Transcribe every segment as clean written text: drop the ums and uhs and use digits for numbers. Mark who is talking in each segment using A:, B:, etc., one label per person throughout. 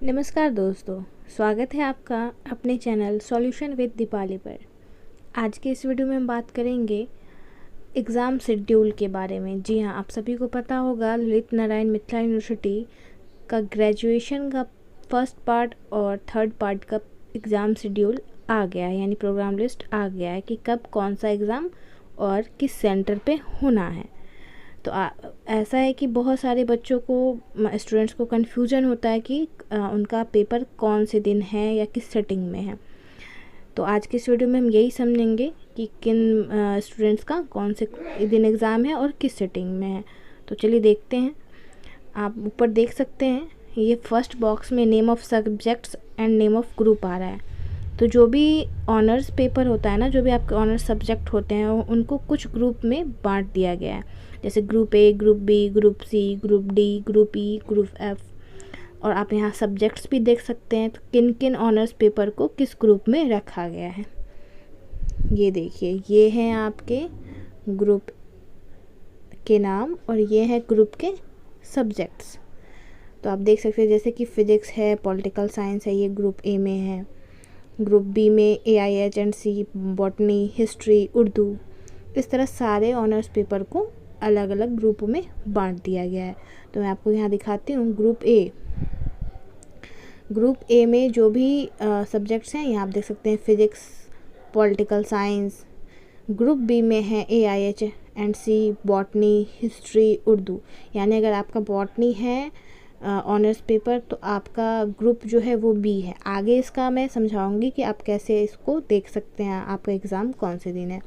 A: नमस्कार दोस्तों, स्वागत है आपका अपने चैनल सॉल्यूशन विद दीपाली पर। आज के इस वीडियो में हम बात करेंगे एग्ज़ाम शेड्यूल के बारे में। जी हाँ, आप सभी को पता होगा ललित नारायण मिथिला यूनिवर्सिटी का ग्रेजुएशन का फर्स्ट पार्ट और थर्ड पार्ट का एग्ज़ाम शेड्यूल आ गया है, यानी प्रोग्राम लिस्ट आ गया है कि कब कौन सा एग्ज़ाम और किस सेंटर पे होना है। तो ऐसा है कि बहुत सारे बच्चों को, स्टूडेंट्स को कन्फ्यूजन होता है कि उनका पेपर कौन से दिन है या किस सेटिंग में है। तो आज के इस वीडियो में हम यही समझेंगे कि किन स्टूडेंट्स का कौन से दिन एग्ज़ाम है और किस सेटिंग में है। तो चलिए देखते हैं। आप ऊपर देख सकते हैं, ये फर्स्ट बॉक्स में name of subjects and name of group आ रहा है। तो जो भी ऑनर्स पेपर होता है ना, जो भी आपके ऑनर्स सब्जेक्ट होते हैं उनको कुछ ग्रुप में बांट दिया गया है, जैसे group A, group B, group C, group D, group E, group F. और आप यहाँ सब्जेक्ट्स भी देख सकते हैं, तो किन किन ऑनर्स पेपर को किस ग्रुप में रखा गया है। ये देखिए, ये हैं आपके ग्रुप के नाम और ये है ग्रुप के सब्जेक्ट्स। तो आप देख सकते हैं जैसे कि फिज़िक्स है, पॉलिटिकल साइंस है, ये ग्रुप ए में है। ग्रुप बी में AIH&C, बॉटनी, हिस्ट्री, उर्दू, इस तरह सारे ऑनर्स पेपर को अलग अलग ग्रुपों में बांट दिया गया है। तो मैं आपको यहाँ दिखाती हूँ ग्रुप ए में जो भी सब्जेक्ट्स हैं, यहाँ आप देख सकते हैं physics, political science. Group B में है AIH&C, बॉटनी, हिस्ट्री, उर्दू। यानी अगर आपका बॉटनी है ऑनर्स पेपर, तो आपका ग्रुप जो है वो बी है। आगे इसका मैं समझाऊंगी कि आप कैसे इसको देख सकते हैं, आपका एग्ज़ाम कौन से दिन है।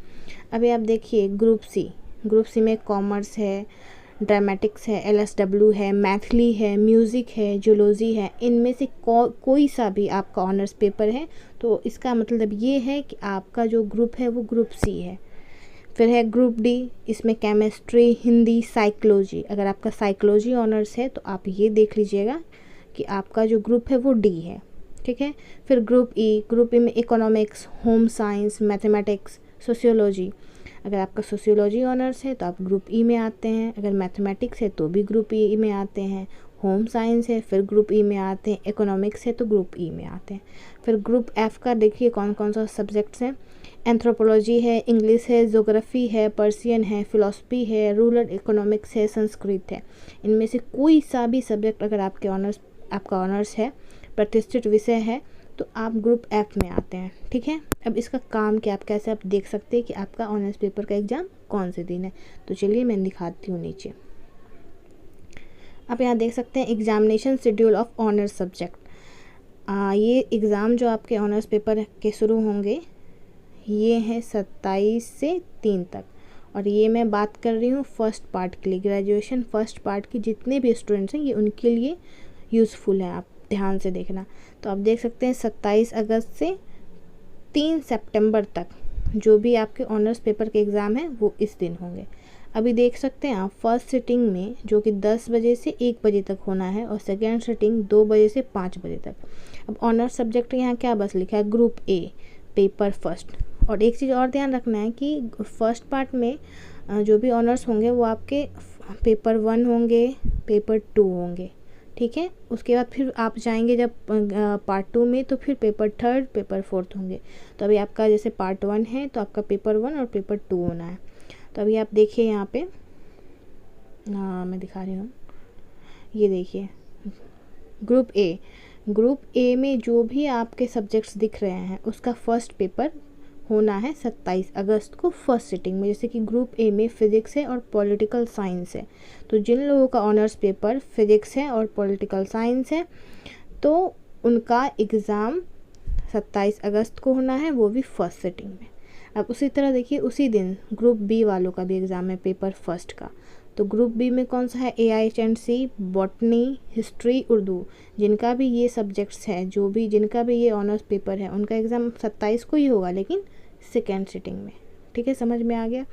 A: अभी आप देखिए ग्रुप सी में कॉमर्स है, ड्रामेटिक्स है, LSW है, मैथिली है, म्यूज़िक है, जूलॉजी है। इनमें से कोई सा भी आपका ऑनर्स पेपर है तो इसका मतलब ये है कि आपका जो ग्रुप है वो ग्रुप सी है। फिर है ग्रुप डी, इसमें केमिस्ट्री, हिंदी, साइकोलॉजी। अगर आपका साइकोलॉजी ऑनर्स है तो आप ये देख लीजिएगा कि आपका जो ग्रुप है वो डी है, ठीक है। फिर ग्रुप ई में economics, home science, mathematics, sociology. अगर आपका सोशियोलॉजी ऑनर्स है तो आप ग्रुप ई में आते हैं। अगर मैथमेटिक्स है तो भी ग्रुप ई में आते हैं। होम साइंस है फिर ग्रुप ई में आते हैं। इकोनॉमिक्स है तो ग्रुप ई में आते हैं। फिर ग्रुप एफ़ का देखिए कौन कौन सा सब्जेक्ट्स हैं। एंथ्रोपोलॉजी है, इंग्लिश है, ज्योग्राफी है, पर्शियन है, फ़िलॉसफी है, रूरल इकोनॉमिक्स है, संस्कृत है। इनमें से कोई सा भी सब्जेक्ट अगर आपका ऑनर्स है, प्रतिष्ठित विषय है, तो आप ग्रुप एफ में आते हैं, ठीक है। अब इसका काम क्या, आप कैसे आप देख सकते हैं कि आपका ऑनर्स पेपर का एग्ज़ाम कौन से दिन है। तो चलिए मैं दिखाती हूँ नीचे। आप यहाँ देख सकते हैं examination schedule of honours subject. ये एग्ज़ाम जो आपके ऑनर्स पेपर के शुरू होंगे ये है 27 से 3 तक। और ये मैं बात कर रही हूँ फर्स्ट पार्ट के लिए, ग्रेजुएशन फर्स्ट पार्ट के जितने भी स्टूडेंट्स हैं ये उनके लिए यूज़फुल है, आप ध्यान से देखना। तो आप देख सकते हैं 27 अगस्त से 3 सितंबर तक जो भी आपके ऑनर्स पेपर के एग्ज़ाम हैं वो इस दिन होंगे। अभी देख सकते हैं आप फर्स्ट सिटिंग में जो कि 10 बजे से 1 बजे तक होना है और सेकेंड सिटिंग 2 बजे से 5 बजे तक। अब ऑनर्स सब्जेक्ट यहाँ क्या बस लिखा है, ग्रुप ए पेपर फर्स्ट। और एक चीज़ और ध्यान रखना है कि फर्स्ट पार्ट में जो भी ऑनर्स होंगे वो आपके पेपर 1 होंगे, पेपर 2 होंगे, ठीक है। उसके बाद फिर आप जाएंगे जब पार्ट 2 में तो फिर पेपर 3, पेपर 4 होंगे। तो अभी आपका जैसे पार्ट 1 है तो आपका पेपर 1 और पेपर 2 होना है। तो अभी आप देखिए यहाँ पे, मैं दिखा रही हूँ, ये देखिए ग्रुप ए में जो भी आपके सब्जेक्ट्स दिख रहे हैं उसका फर्स्ट पेपर होना है 27 अगस्त को फर्स्ट सिटिंग में। जैसे कि ग्रुप ए में फ़िज़िक्स है और पॉलिटिकल साइंस है, तो जिन लोगों का ऑनर्स पेपर फ़िज़िक्स है और पॉलिटिकल साइंस है तो उनका एग्ज़ाम 27 अगस्त को होना है, वो भी फर्स्ट सिटिंग में। अब उसी तरह देखिए उसी दिन ग्रुप बी वालों का भी एग्ज़ाम है पेपर फर्स्ट का। तो ग्रुप बी में कौन सा है, AIH&C, बॉटनी, हिस्ट्री, उर्दू। जिनका भी ये सब्जेक्ट्स हैं, जिनका भी ये ऑनर्स पेपर है उनका एग्ज़ाम 27 को ही होगा, लेकिन सेकेंड सिटिंग में, ठीक है, समझ में आ गया।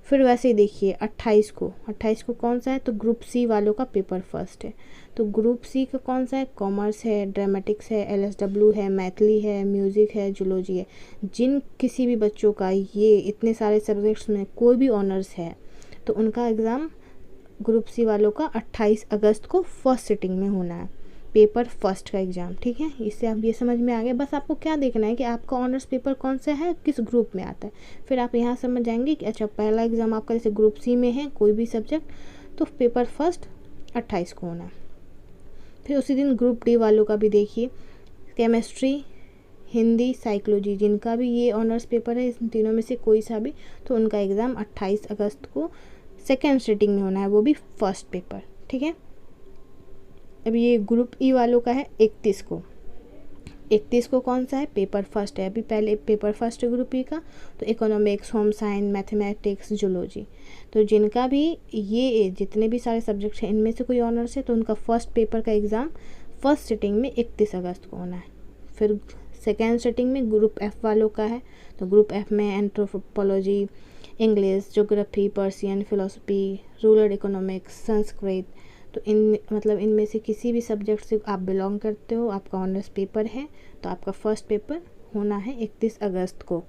A: फिर वैसे ही देखिए 28 को कौन सा है, तो ग्रुप सी वालों का पेपर फर्स्ट है। तो ग्रुप सी का कौन सा है, कॉमर्स है, ड्रामेटिक्स है, LSW है, मैथिली है, म्यूज़िक है, जूलॉजी है। जिन किसी भी बच्चों का ये इतने सारे सब्जेक्ट्स में कोई भी ऑनर्स है तो उनका एग्ज़ाम ग्रुप सी वालों का 28 अगस्त को फर्स्ट सिटिंग में होना है। पेपर फर्स्ट का एग्ज़ाम। ठीक है, इससे आप ये समझ में आ गया। बस आपको क्या देखना है कि आपका ऑनर्स पेपर कौन सा है, किस ग्रुप में आता है। फिर आप यहाँ समझ जाएंगे कि अच्छा पहला एग्ज़ाम आपका जैसे ग्रुप सी में है कोई भी सब्जेक्ट, तो पेपर फर्स्ट 28 को होना है। फिर उसी दिन ग्रुप डी वालों का भी देखिए, केमिस्ट्री, हिंदी, साइकोलॉजी, जिनका भी ये ऑनर्स पेपर है, इन तीनों में से कोई सा भी, तो उनका एग्ज़ाम 28 अगस्त को सेकेंड सिटिंग में होना है, वो भी फर्स्ट पेपर। ठीक है, अभी ये ग्रुप ई वालों का है 31 को। 31 को कौन सा है, पेपर फर्स्ट है। अभी पहले पेपर फर्स्ट है ग्रुप ई का, तो economics, home science, mathematics, zoology, तो जिनका भी ये जितने भी सारे सब्जेक्ट हैं इनमें से कोई ऑनर्स है, तो उनका फर्स्ट पेपर का एग्ज़ाम फर्स्ट सिटिंग में 31 अगस्त को होना है। फिर सेकेंड सिटिंग में ग्रुप एफ़ वालों का है, तो ग्रुप एफ़ में anthropology, English, geography, Persian, philosophy, rural economics, Sanskrit, तो इनमें से किसी भी सब्जेक्ट से आप बिलोंग करते हो, आपका ऑनर्स पेपर है, तो आपका फर्स्ट पेपर होना है 31 अगस्त को।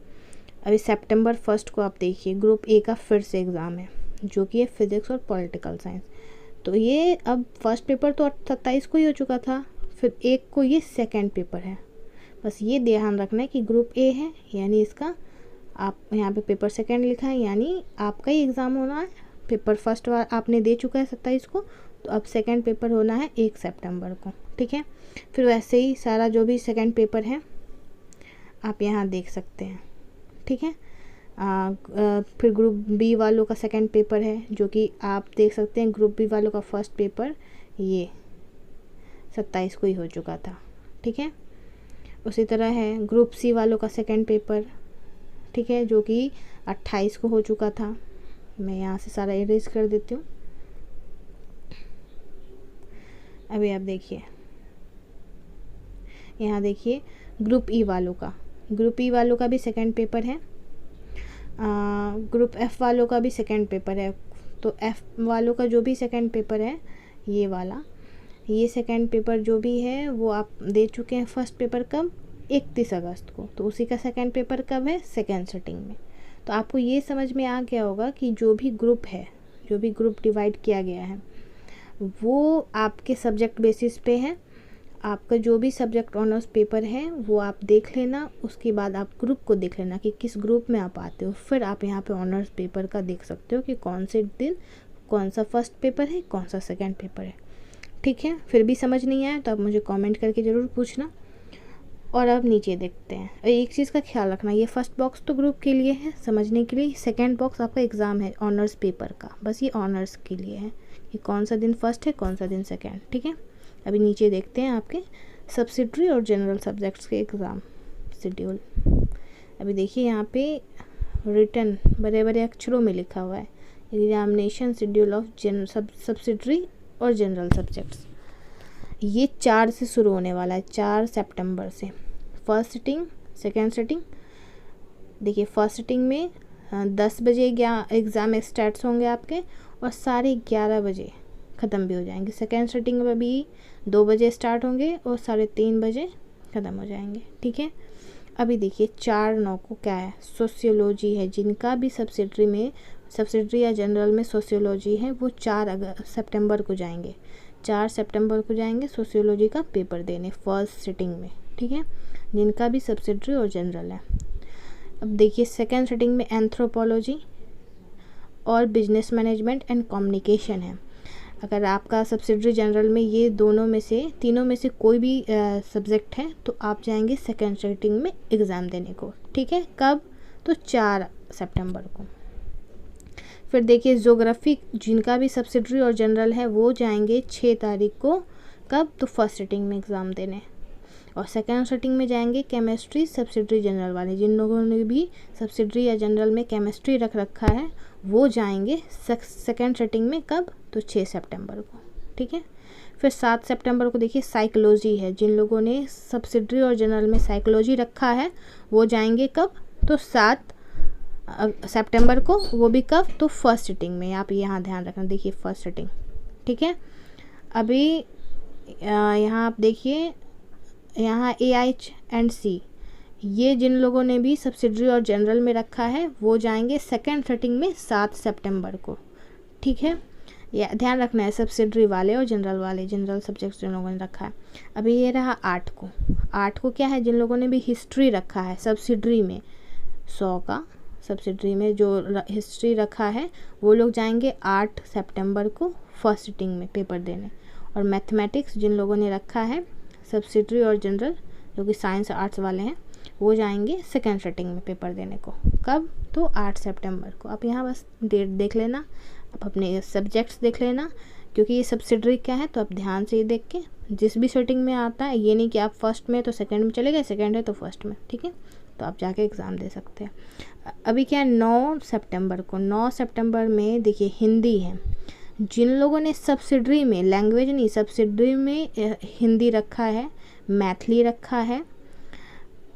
A: अभी सितंबर 1 को आप देखिए ग्रुप ए का फिर से एग्ज़ाम है, जो कि है फिज़िक्स और पॉलिटिकल साइंस। तो ये अब फर्स्ट पेपर तो 27 को ही हो चुका था, फिर 1 को ये सेकेंड पेपर है। बस ये ध्यान रखना है कि ग्रुप ए है, यानी इसका आप यहाँ पे पेपर सेकेंड लिखा है, यानी आपका ही एग्ज़ाम होना है। पेपर फर्स्ट आपने दे चुका है 27 को, तो अब सेकेंड पेपर होना है 1 सितंबर को। ठीक है, फिर वैसे ही सारा जो भी सेकेंड पेपर है आप यहाँ देख सकते हैं। ठीक है, फिर ग्रुप बी वालों का सेकेंड पेपर है, जो कि आप देख सकते हैं ग्रुप बी वालों का फर्स्ट पेपर ये 27 को ही हो चुका था। ठीक है, उसी तरह है ग्रुप सी वालों का सेकेंड पेपर, ठीक है, जो कि 28 को हो चुका था। मैं यहाँ से सारा इरेज कर देती हूँ। अभी आप देखिए, यहाँ देखिए ग्रुप ई वालों का भी सेकेंड पेपर है। ग्रुप एफ़ वालों का भी सेकेंड पेपर है। तो एफ़ वालों का जो भी सेकेंड पेपर है ये वाला, ये सेकेंड पेपर जो भी है वो आप दे चुके हैं। फर्स्ट पेपर कब, 31 अगस्त को, तो उसी का सेकेंड पेपर कब है, सेकेंड सिटिंग में। तो आपको ये समझ में आ गया होगा कि जो भी ग्रुप है, जो भी ग्रुप डिवाइड किया गया है, वो आपके सब्जेक्ट बेसिस पे है। आपका जो भी सब्जेक्ट ऑनर्स पेपर है वो आप देख लेना, उसके बाद आप ग्रुप को देख लेना कि किस ग्रुप में आप आते हो। फिर आप यहाँ पे ऑनर्स पेपर का देख सकते हो कि कौन से दिन कौन सा फर्स्ट पेपर है, कौन सा सेकेंड पेपर है। ठीक है, फिर भी समझ नहीं आया तो आप मुझे कमेंट करके ज़रूर पूछना। और अब नीचे देखते हैं, एक चीज़ का ख्याल रखना, ये फर्स्ट बॉक्स तो ग्रुप के लिए है समझने के लिए, सेकेंड बॉक्स आपका एग्ज़ाम है ऑनर्स पेपर का, बस ये ऑनर्स के लिए है कि कौन सा दिन फर्स्ट है, कौन सा दिन सेकेंड। ठीक है, अभी नीचे देखते हैं आपके सब्सिडरी और जनरल सब्जेक्ट्स के एग्ज़ाम शेड्यूल। अभी देखिए यहाँ पे रिटन बड़े बड़े अक्षरों में लिखा हुआ है, एग्जामिनेशन शेड्यूल ऑफ सब्सिडरी और जनरल सब्जेक्ट्स। ये 4 से शुरू होने वाला है, 4 सितंबर से। फर्स्ट सिटिंग, सेकेंड सिटिंग, देखिए फर्स्ट सिटिंग में 10 बजे एग्ज़ाम स्टार्ट होंगे आपके और साढ़े 11 बजे ख़त्म भी हो जाएंगे। सेकेंड सिटिंग में भी 2 बजे स्टार्ट होंगे और 3:30 बजे ख़त्म हो जाएंगे। ठीक है, अभी देखिए 4/9 को क्या है, सोशियोलॉजी है। जिनका भी सब्सिडरी या जनरल में सोशियोलॉजी है वो 4 सितंबर को जाएंगे, 4 सितंबर को जाएंगे सोशियोलॉजी का पेपर देने फर्स्ट सिटिंग में। ठीक है, जिनका भी सब्सिडरी और जनरल है। अब देखिए सेकेंड सिटिंग में एंथ्रोपोलॉजी और बिजनेस मैनेजमेंट एंड कम्युनिकेशन है। अगर आपका सब्सिडरी जनरल में ये तीनों में से कोई भी सब्जेक्ट है तो आप जाएंगे सेकेंड सिटिंग में एग्ज़ाम देने को। ठीक है, कब, तो 4 सितंबर को। फिर देखिए ज्योग्राफी, जिनका भी सब्सिडरी और जनरल है वो जाएंगे 6 तारीख को, कब, तो फर्स्ट सिटिंग में एग्ज़ाम देने। और सेकेंड सिटिंग में जाएंगे केमिस्ट्री सब्सिडरी जनरल वाले, जिन लोगों ने भी सब्सिडरी या जनरल में केमिस्ट्री रख रखा है वो जाएंगे सेकेंड सिटिंग में, कब, तो 6 सितंबर को। ठीक है, फिर 7 सितंबर को देखिए साइकोलॉजी है। जिन लोगों ने सब्सिडरी और जनरल में साइकोलॉजी रखा है वो जाएंगे कब, तो 7 सितंबर को, वो भी कब, तो फर्स्ट सिटिंग में। आप यहाँ ध्यान रखना, देखिए फर्स्ट सिटिंग। ठीक है, अभी यहाँ आप देखिए, यहाँ AH&C, ये जिन लोगों ने भी सब्सिडरी और जनरल में रखा है वो जाएंगे सेकेंड सिटिंग में 7 सितंबर को। ठीक है, या ध्यान रखना है सब्सिडरी वाले और जनरल वाले, जनरल सब्जेक्ट्स जिन लोगों ने रखा है। अभी ये रहा 8 को क्या है, जिन लोगों ने भी हिस्ट्री रखा है सब्सिडरी में 100 का, सब्सिडरी में जो हिस्ट्री रखा है वो लोग जाएंगे 8 सितंबर को फर्स्ट सिटिंग में पेपर देने। और मैथमेटिक्स जिन लोगों ने रखा है सब्सिडरी और जनरल, जो कि साइंस आर्ट्स वाले हैं, वो जाएंगे सेकेंड सिटिंग में पेपर देने को। कब? तो 8 सितंबर को। आप यहाँ बस डेट देख लेना, आप अपने सब्जेक्ट्स देख लेना, क्योंकि ये सब्सिडरी क्या है तो आप ध्यान से ये देख के जिस भी सिटिंग में आता है, ये नहीं कि आप फर्स्ट में तो सेकंड में चले गए, सेकंड है तो फर्स्ट में, ठीक है, तो आप जाके एग्ज़ाम दे सकते हैं। अभी क्या है 9 सितंबर को, 9 सितंबर में देखिए हिंदी है। जिन लोगों ने सब्सिडरी में, लैंग्वेज नहीं, सब्सिडरी में हिंदी रखा है, मैथिली रखा है,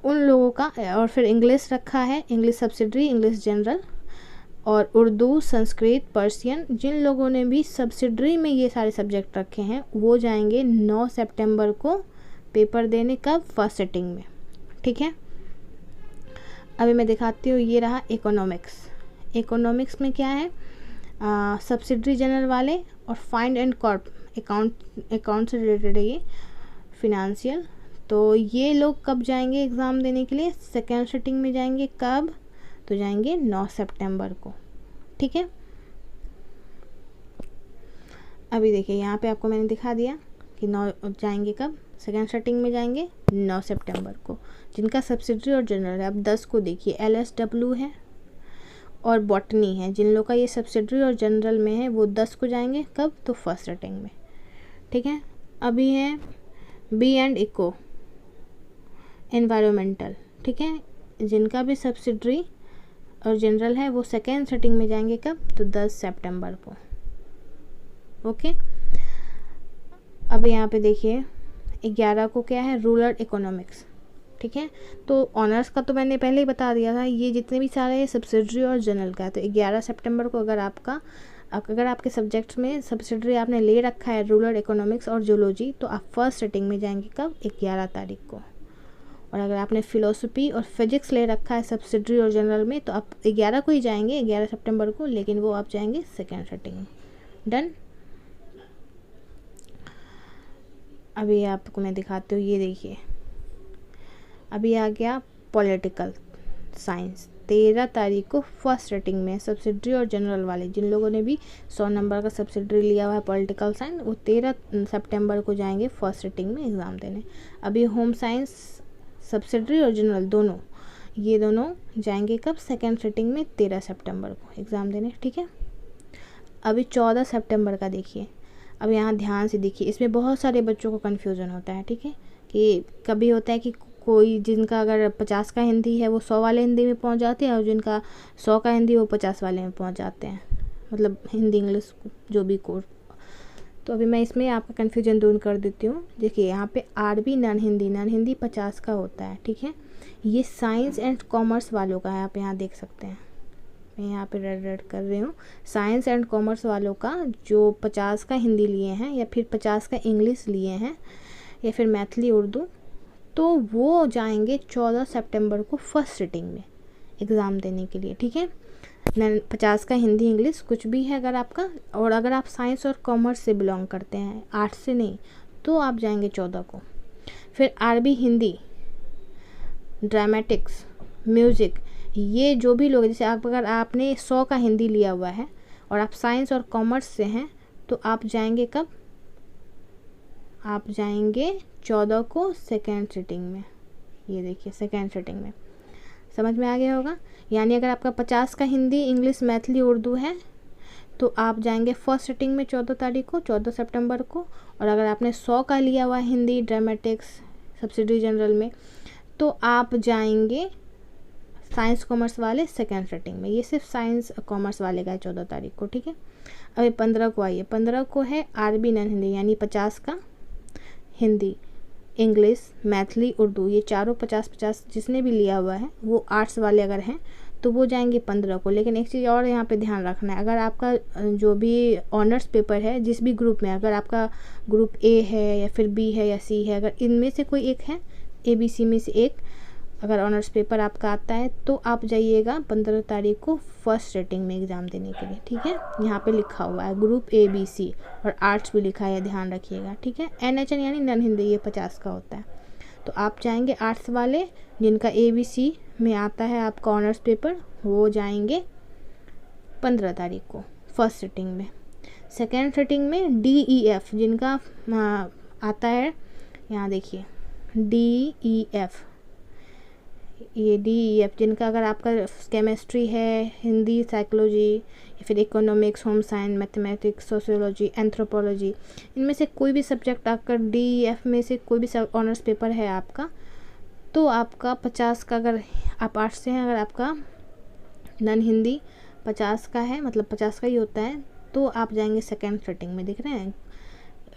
A: उन लोगों का, और फिर इंग्लिश रखा है, इंग्लिश सब्सिडरी, इंग्लिश जनरल, और उर्दू, संस्कृत, पर्शियन, जिन लोगों ने भी सब्सिडरी में ये सारे सब्जेक्ट रखे हैं वो जाएंगे 9 सितंबर को पेपर देने। कब? फर्स्ट सिटिंग में, ठीक है। अभी मैं दिखाती हूँ, ये रहा इकोनॉमिक्स। इकोनॉमिक्स में क्या है, सब्सिडरी जनरल वाले और फाइंड एंड कॉर्प, अकाउंट से रिलेटेड है ये, फिनेंशियल। तो ये लोग कब जाएंगे एग्ज़ाम देने के लिए? सेकेंड सिटिंग में जाएंगे। कब? तो जाएंगे 9 सितंबर को, ठीक है। अभी देखिए यहाँ पे आपको मैंने दिखा दिया कि 9 जाएंगे कब, सेकेंड सिटिंग में जाएंगे 9 सितंबर को, जिनका सब्सिडरी और जनरल है। अब 10 को देखिए, LSW है और बॉटनी है, जिन लोग का ये सब्सिडरी और जनरल में है वो 10 को जाएंगे। कब? तो फर्स्ट सिटिंग में, ठीक है। अभी है बी एंड इको, एनवायरमेंटल, ठीक है, जिनका भी सब्सिडरी और जनरल है वो सेकेंड सिटिंग में जाएंगे। कब? तो 10 सितंबर को, ओके। अब यहाँ पे देखिए 11 को क्या है, रूरल इकोनॉमिक्स, ठीक है। तो ऑनर्स का तो मैंने पहले ही बता दिया था, ये जितने भी सारे सब्सिडरी और जनरल का है। तो 11 सितंबर को अगर आपके सब्जेक्ट्स में सब्सिडरी आपने ले रखा है रूरल इकोनॉमिक्स और जूलॉजी, तो आप फर्स्ट सिटिंग में जाएंगे। कब? 11 तारीख को। और अगर आपने फिलोसफी और फिजिक्स ले रखा है सब्सिडरी और जनरल में, तो आप 11 को ही जाएंगे, 11 सितंबर को, लेकिन वो आप जाएंगे सेकेंड सिटिंग में। डन। अभी आपको मैं दिखाती हूँ, ये देखिए अभी आ गया पॉलिटिकल साइंस। 13 तारीख को फर्स्ट सिटिंग में सब्सिडरी और जनरल वाले, जिन लोगों ने भी 100 नंबर का सब्सिडरी लिया हुआ है पॉलिटिकल साइंस, वो 13 सितंबर को जाएंगे फर्स्ट सिटिंग में एग्ज़ाम देने। अभी होम साइंस, सब्सिडरी और जनरल दोनों, ये दोनों जाएंगे कब? सेकेंड सिटिंग में 13 सितंबर को एग्ज़ाम देने, ठीक है। अभी 14 सितंबर का देखिए, अब यहाँ ध्यान से देखिए, इसमें बहुत सारे बच्चों को कन्फ्यूज़न होता है, ठीक है, कि कभी होता है कि कोई जिनका अगर 50 का हिंदी है वो 100 वाले हिंदी में पहुँच जाते हैं, और जिनका 100 का हिंदी वो 50 वाले में पहुँच जाते हैं, मतलब हिंदी इंग्लिश जो भी कोर्स। तो अभी मैं इसमें आपका कन्फ्यूजन दूर कर देती हूँ। देखिए यहाँ पे आरबी नॉन हिंदी 50 का होता है, ठीक है। ये साइंस एंड कॉमर्स वालों का है, आप यहाँ देख सकते हैं, मैं यहाँ पे रेड कर रही हूँ। साइंस एंड कॉमर्स वालों का जो 50 का हिंदी लिए हैं, या फिर 50 का इंग्लिश लिए हैं, या फिर मैथिली उर्दू, तो वो जाएंगे 14 सितंबर को फर्स्ट सिटिंग में एग्ज़ाम देने के लिए, ठीक है। 50 का हिंदी इंग्लिश कुछ भी है अगर आपका, और अगर आप साइंस और कॉमर्स से बिलोंग करते हैं, आर्ट्स से नहीं, तो आप जाएंगे 14 को। फिर आरबी हिंदी, ड्रामेटिक्स, म्यूज़िक, ये जो भी लोग, जैसे अगर आपने 100 का हिंदी लिया हुआ है और आप साइंस और कॉमर्स से हैं, तो आप जाएंगे कब? आप जाएंगे 14 को सेकेंड सिटिंग में। ये देखिए सेकेंड सिटिंग में, समझ में आ गया होगा। यानी अगर आपका 50 का हिंदी, इंग्लिश, मैथिली, उर्दू है, तो आप जाएंगे फर्स्ट सिटिंग में 14 तारीख को, 14 सितंबर को। और अगर आपने 100 का लिया हुआ हिंदी, ड्रामेटिक्स, सब्सिडरी जनरल में, तो आप जाएंगे साइंस कॉमर्स वाले सेकेंड सिटिंग में। ये सिर्फ साइंस कॉमर्स वाले का है 14 तारीख को, ठीक है। अभी 15 को आइए, 15 को है आरबी नॉन हिंदी, यानी 50 का हिंदी, इंग्लिश, मैथिली, उर्दू, ये चारों 50-50 जिसने भी लिया हुआ है, वो आर्ट्स वाले अगर हैं तो वो जाएंगे 15 को। लेकिन एक चीज़ और यहाँ पे ध्यान रखना है, अगर आपका जो भी ऑनर्स पेपर है, जिस भी ग्रुप में, अगर आपका ग्रुप ए है या फिर बी है या सी है, अगर इनमें से कोई एक है, ABC में से एक, अगर ऑनर्स पेपर आपका आता है तो आप जाइएगा 15 तारीख को फर्स्ट सिटिंग में एग्ज़ाम देने के लिए, ठीक है। यहाँ पे लिखा हुआ है ग्रुप ABC और आर्ट्स भी लिखा है, ध्यान रखिएगा, ठीक है। NHN यानी नॉन हिंदी, ये 50 का होता है। तो आप जाएंगे आर्ट्स वाले जिनका ABC में आता है आपका ऑनर्स पेपर, वो जाएंगे 15 तारीख को फर्स्ट सिटिंग में। सेकेंड सिटिंग में DEF जिनका आता है, यहाँ देखिए DEF, ये DEF जिनका अगर आपका केमिस्ट्री है, हिंदी, साइकोलॉजी या फिर economics, home science, mathematics, sociology, anthropology, इनमें से कोई भी सब्जेक्ट अगर DEF में से कोई भी ऑनर्स पेपर है आपका, तो आपका 50 का, अगर आप आर्ट्स से हैं, अगर आपका नॉन हिंदी 50 का है, मतलब 50 का ही होता है, तो आप जाएंगे सेकेंड सिटिंग में, दिख रहे हैं।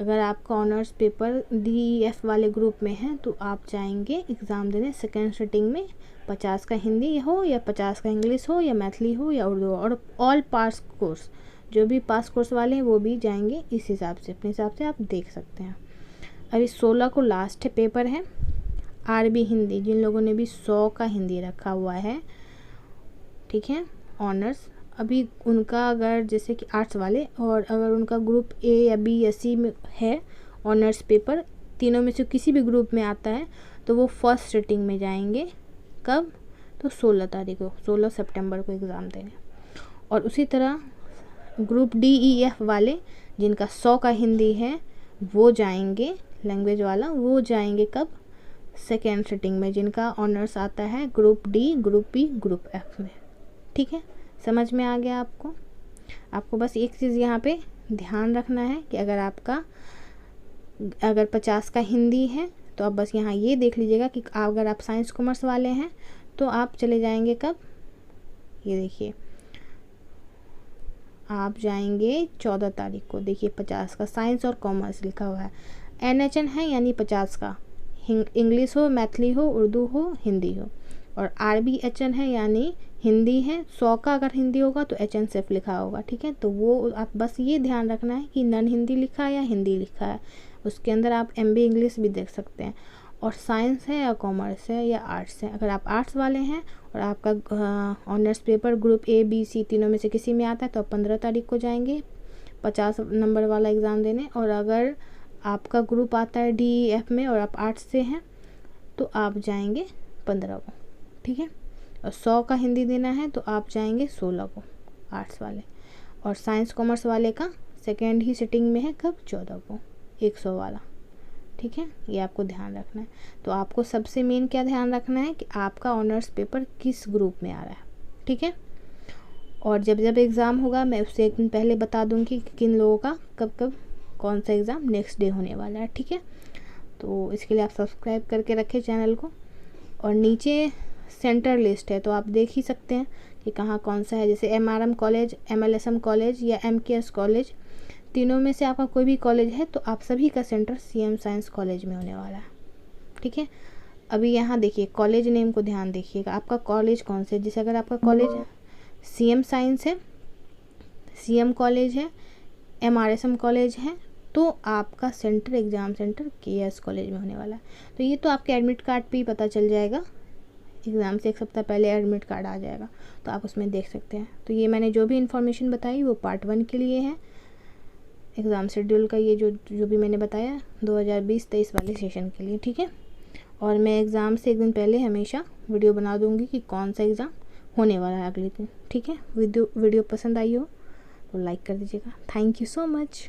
A: अगर आपका ऑनर्स पेपर DEF वाले ग्रुप में है तो आप जाएंगे एग्ज़ाम देने सेकेंड सिटिंग में, 50 का हिंदी हो या 50 का इंग्लिश हो या मैथिली हो या उर्दू, और ऑल पास कोर्स, जो भी पास कोर्स वाले हैं वो भी जाएंगे इस हिसाब से, अपने हिसाब से आप देख सकते हैं। अभी 16 को लास्ट पेपर है RB हिंदी, जिन लोगों ने भी 100 का हिंदी रखा हुआ है, ठीक है, ऑनर्स, अभी उनका अगर जैसे कि आर्ट्स वाले, और अगर उनका ग्रुप A या B या C में है ऑनर्स पेपर, तीनों में से किसी भी ग्रुप में आता है, तो वो फर्स्ट सिटिंग में जाएंगे। कब? तो 16 तारीख को, 16 सितंबर को एग्ज़ाम देंगे। और उसी तरह ग्रुप DEF वाले जिनका 100 का हिंदी है, वो जाएंगे, लैंग्वेज वाला, वो जाएंगे कब? सेकेंड सिटिंग में, जिनका ऑनर्स आता है group D, group B, group F में, ठीक है। समझ में आ गया आपको? आपको बस एक चीज़ यहाँ पे ध्यान रखना है कि अगर 50 का हिंदी है तो आप बस यहाँ ये देख लीजिएगा कि अगर आप साइंस कॉमर्स वाले हैं तो आप चले जाएंगे कब? ये देखिए, आप जाएंगे 14 तारीख को, देखिए 50 का साइंस और कॉमर्स लिखा हुआ है। NHN है यानी 50 का, इंग्लिश हो, मैथिली हो, उर्दू हो, हिंदी हो। और RBHN है यानी हिंदी है, 100 का अगर हिंदी होगा तो HN सिर्फ लिखा होगा, ठीक है। तो वो आप बस ये ध्यान रखना है कि नॉन हिंदी लिखा है या हिंदी लिखा है, उसके अंदर आप MB इंग्लिश भी देख सकते हैं। और साइंस है या कॉमर्स है या आर्ट्स है, अगर आप आर्ट्स वाले हैं और आपका honours paper group A, B, C तीनों में से किसी में आता है तो आप 15 तारीख को जाएंगे 50 नंबर वाला एग्ज़ाम देने। और अगर आपका ग्रुप आता है DEF में और आप आर्ट्स से हैं तो आप जाएंगे 15 को, ठीक है। और 100 का हिंदी देना है तो आप जाएंगे 16 को, आर्ट्स वाले। और साइंस कॉमर्स वाले का सेकेंड ही सिटिंग में है, कब? 14 को, 100 वाला, ठीक है। ये आपको ध्यान रखना है। तो आपको सबसे मेन क्या ध्यान रखना है कि आपका ऑनर्स पेपर किस ग्रुप में आ रहा है, ठीक है। और जब जब एग्ज़ाम होगा मैं उससे एक दिन पहले बता दूंगी कि किन लोगों का कब कब कौन सा एग्ज़ाम नेक्स्ट डे होने वाला है, ठीक है। तो इसके लिए आप सब्सक्राइब करके रखें चैनल को। और नीचे सेंटर लिस्ट है तो आप देख ही सकते हैं कि कहाँ कौन सा है, जैसे MRM कॉलेज, MLSM कॉलेज या MKS कॉलेज, तीनों में से आपका कोई भी कॉलेज है तो आप सभी का सेंटर CM साइंस कॉलेज में होने वाला है, ठीक है। अभी यहाँ देखिए कॉलेज नेम को ध्यान देखिएगा, आपका कॉलेज कौन से, जैसे अगर आपका कॉलेज CM साइंस है, CM कॉलेज है, MRSM कॉलेज है, तो आपका centre, exam centre KS college में होने वाला है। तो ये तो आपके एडमिट कार्ड पे ही पता चल जाएगा, एग्ज़ाम से एक सप्ताह पहले एडमिट कार्ड आ जाएगा तो आप उसमें देख सकते हैं। तो ये मैंने जो भी इन्फॉर्मेशन बताई वो पार्ट 1 के लिए है, एग्ज़ाम शेड्यूल का ये जो भी मैंने बताया 2020-23 वाले सेशन के लिए, ठीक है। और मैं एग्ज़ाम से एक दिन पहले हमेशा वीडियो बना दूँगी कि कौन सा एग्ज़ाम होने वाला है अगले दिन, ठीक है। वीडियो पसंद आई हो तो लाइक कर दीजिएगा। Thank you so much.